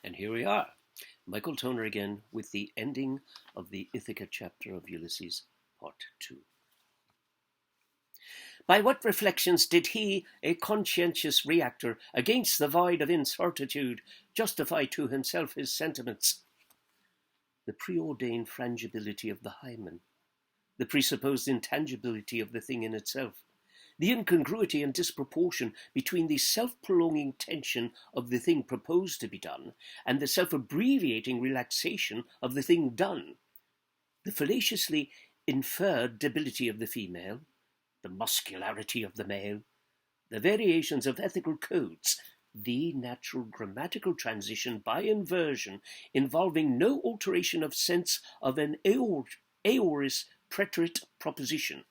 And here we are, Michael Toner again with the ending of the Ithaca chapter of Ulysses, Part 2. By what reflections did he, a conscientious reactor against the void of incertitude, justify to himself his sentiments? The preordained frangibility of the hymen, the presupposed intangibility of the thing in itself, the incongruity and disproportion between the self-prolonging tension of the thing proposed to be done and the self-abbreviating relaxation of the thing done, the fallaciously inferred debility of the female, the muscularity of the male, the variations of ethical codes, the natural grammatical transition by inversion involving no alteration of sense of an aorist preterite proposition,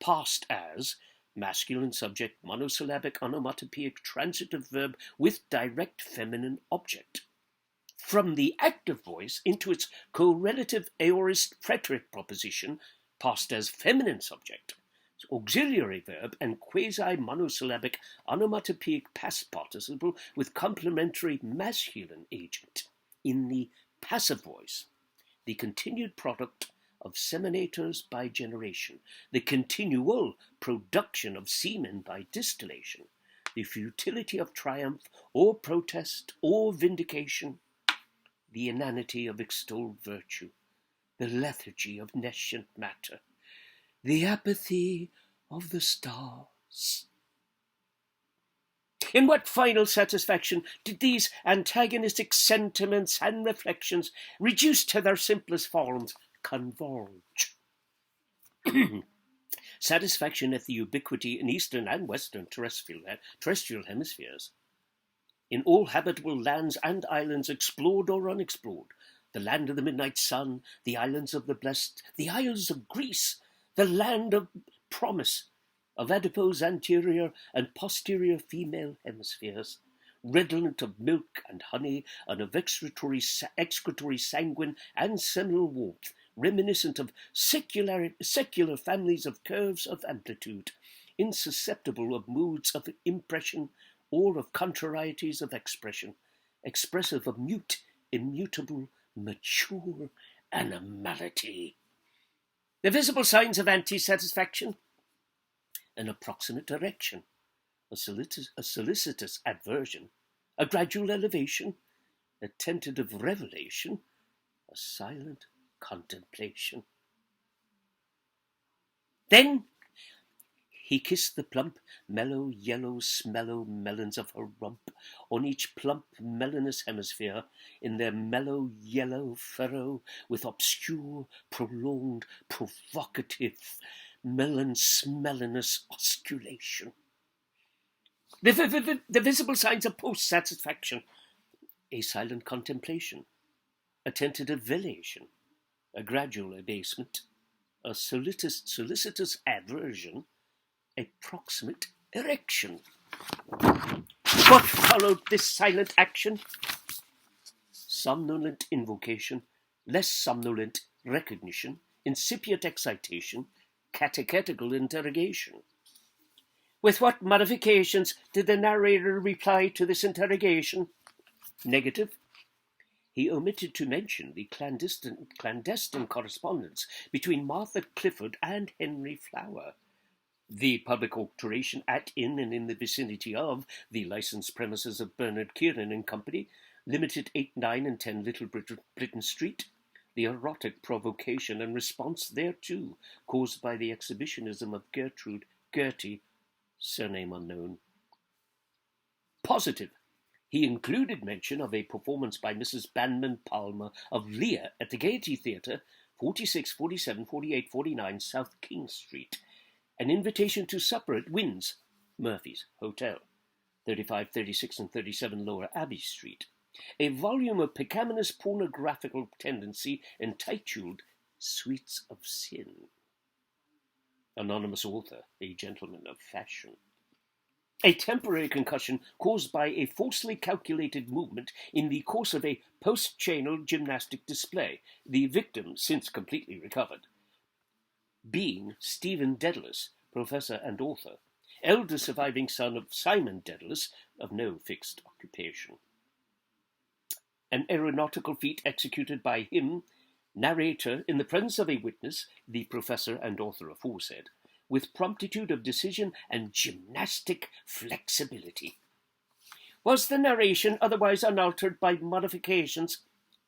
passed as masculine subject, monosyllabic onomatopoeic transitive verb with direct feminine object. From the active voice into its correlative aorist preterite proposition, passed as feminine subject, auxiliary verb and quasi-monosyllabic onomatopoeic past participle with complementary masculine agent. In the passive voice, the continued product of seminators by generation, the continual production of semen by distillation, the futility of triumph or protest or vindication, the inanity of extolled virtue, the lethargy of nescient matter, the apathy of the stars. In what final satisfaction did these antagonistic sentiments and reflections, reduced to their simplest forms, converge? Satisfaction at the ubiquity in eastern and western terrestrial hemispheres, in all habitable lands and islands explored or unexplored, the land of the midnight sun, the islands of the blessed, the isles of Greece, the land of promise, of adipose anterior and posterior female hemispheres, redolent of milk and honey and of excretory sanguine and seminal warmth, reminiscent of secular families of curves of amplitude, insusceptible of moods of impression or of contrarieties of expression, expressive of mute, immutable, mature animality. The visible signs of anti-satisfaction: an approximate erection, a solicitous aversion, a gradual elevation, a tentative revelation, a silent contemplation. Then he kissed the plump, mellow, yellow, smellow melons of her rump on each plump, melanous hemisphere in their mellow, yellow furrow with obscure, prolonged, provocative, melon-smellinous osculation. The visible signs of post-satisfaction: a silent contemplation, a tentative velation, a gradual abasement, a solicitous aversion, a proximate erection. What followed this silent action? Somnolent invocation, less somnolent recognition, incipient excitation, catechetical interrogation. With what modifications did the narrator reply to this interrogation? Negative. He omitted to mention the clandestine correspondence between Martha Clifford and Henry Flower, the public alteration at, in, and in the vicinity of the licensed premises of Bernard Kieran and Company, limited 8, 9, and 10 Little Britain Street, the erotic provocation and response thereto caused by the exhibitionism of Gertrude Gertie, surname unknown. Positive. He included mention of a performance by Mrs. Banman Palmer of Lear at the Gaiety Theatre, 46, 47, 48, 49 South King Street, an invitation to supper at Wynn's, Murphy's Hotel, 35, 36, and 37 Lower Abbey Street, a volume of pecaminos pornographical tendency entitled Sweets of Sin. Anonymous author, a gentleman of fashion. A temporary concussion caused by a falsely calculated movement in the course of a post-chanal gymnastic display, the victim since completely recovered. Being Stephen Dedalus, professor and author, elder surviving son of Simon Dedalus, of no fixed occupation. an aeronautical feat executed by him, narrator, in the presence of a witness, the professor and author aforesaid, with promptitude of decision and gymnastic flexibility. Was the narration otherwise unaltered by modifications?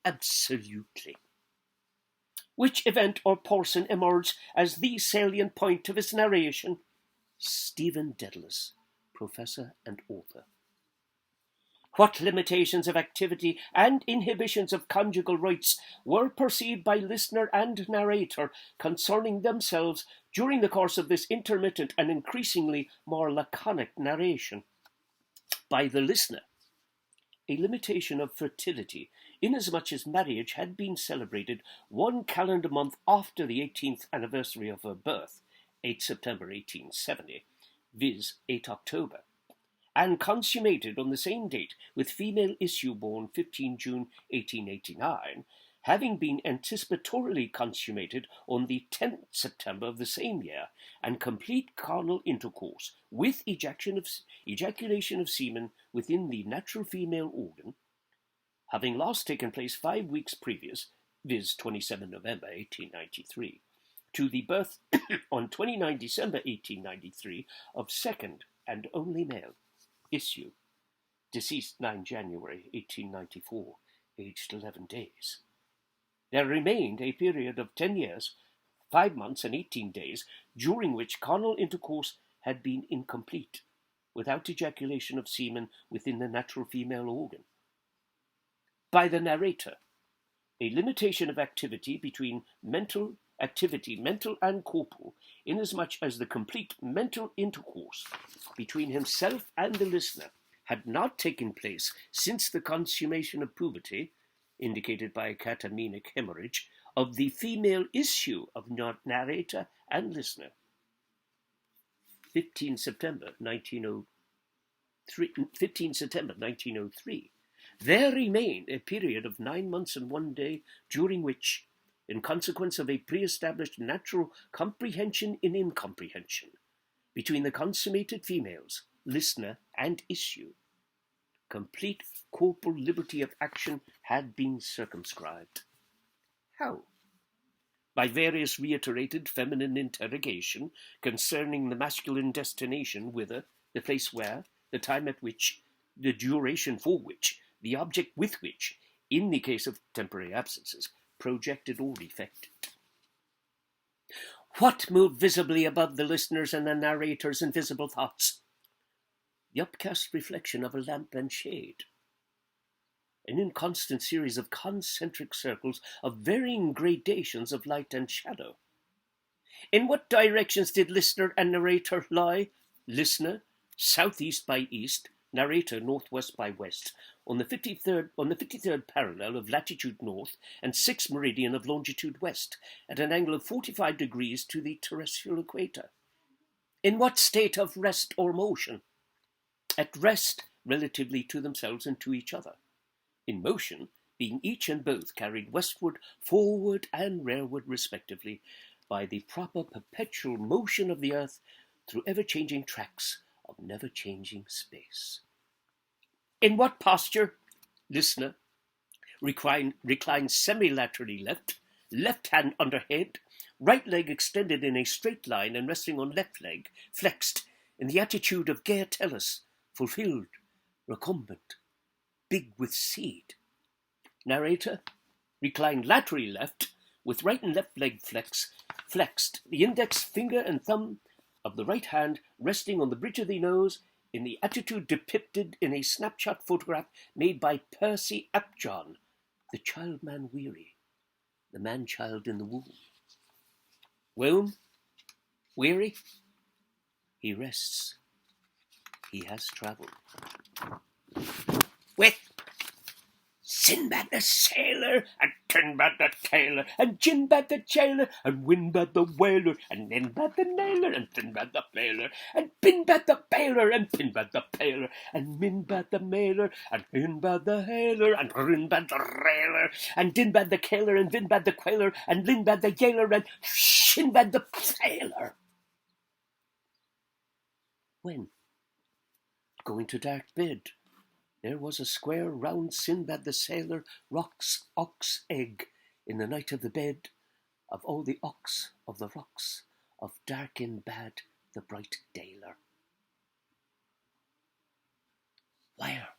Absolutely. Which event or portion emerged as the salient point of his narration? Stephen Dedalus, professor and author. What limitations of activity and inhibitions of conjugal rights were perceived by listener and narrator concerning themselves during the course of this intermittent and increasingly more laconic narration? By the listener, a limitation of fertility, inasmuch as marriage had been celebrated one calendar month after the 18th anniversary of her birth, 8 September 1870, viz. 8 October, and consummated on the same date with female issue born 15 June 1889, having been anticipatorily consummated on the 10th September of the same year, and complete carnal intercourse with ejaculation of semen within the natural female organ, having last taken place 5 weeks previous, viz. 27 November 1893, to the birth on 29 December 1893 of second and only male, issue, deceased 9 January 1894, aged 11 days. There remained a period of 10 years, 5 months and 18 days, during which carnal intercourse had been incomplete, without ejaculation of semen within the natural female organ. By the narrator, a limitation of activity between mental and corporal, inasmuch as the complete mental intercourse between himself and the listener had not taken place since the consummation of puberty, indicated by a catamenic hemorrhage, of the female issue of narrator and listener. 15 September 1903. There remained a period of 9 months and 1 day, during which, in consequence of a pre-established natural comprehension in incomprehension between the consummated females, listener and issue, complete corporal liberty of action had been circumscribed. How? By various reiterated feminine interrogation concerning the masculine destination, whither, the place where, the time at which, the duration for which, the object with which, in the case of temporary absences, projected or effected. What moved visibly above the listener's and the narrator's invisible thoughts? The upcast reflection of a lamp and shade. An inconstant series of concentric circles of varying gradations of light and shadow. In what directions did listener and narrator lie? Listener, southeast by east, narrator northwest by west, on the 53rd parallel of latitude north and 6th meridian of longitude west, at an angle of 45 degrees to the terrestrial equator. In what state of rest or motion? At rest relatively to themselves and to each other. In motion, being each and both carried westward, forward, and rearward respectively, by the proper perpetual motion of the earth through ever-changing tracts of never-changing space. In what posture? Listener, reclined semi-laterally left hand under head, right leg extended in a straight line and resting on left leg, flexed, in the attitude of Gaetellus, fulfilled, recumbent, big with seed. Narrator, reclined laterally left, with right and left leg flexed, the index finger and thumb of the right hand resting on the bridge of the nose, in the attitude depicted in a snapshot photograph made by Percy Apjohn, the child-man weary, the man-child in the womb. Womb, weary, he rests. He has travelled. With Sinbad the sailor, and Tinbad the tailor, and Jinbad the jailer, and Windbad the whaler, and Ninbad the nailer, and Tinbad the bailer, and Binbad the baler, and Pinbad the paler, and Minbad the mailer, and Hinbad the hailer, and Rinbad the railer, and Dinbad the caler, and Vinbad the quailer, and Linbad the jailer, and Shinbad the sailor. When? Going to dark bed, There was a square round Sinbad the sailor rock's ox egg in the night of the bed of all the ox of the rocks of Darkinbad the bright Daler. Where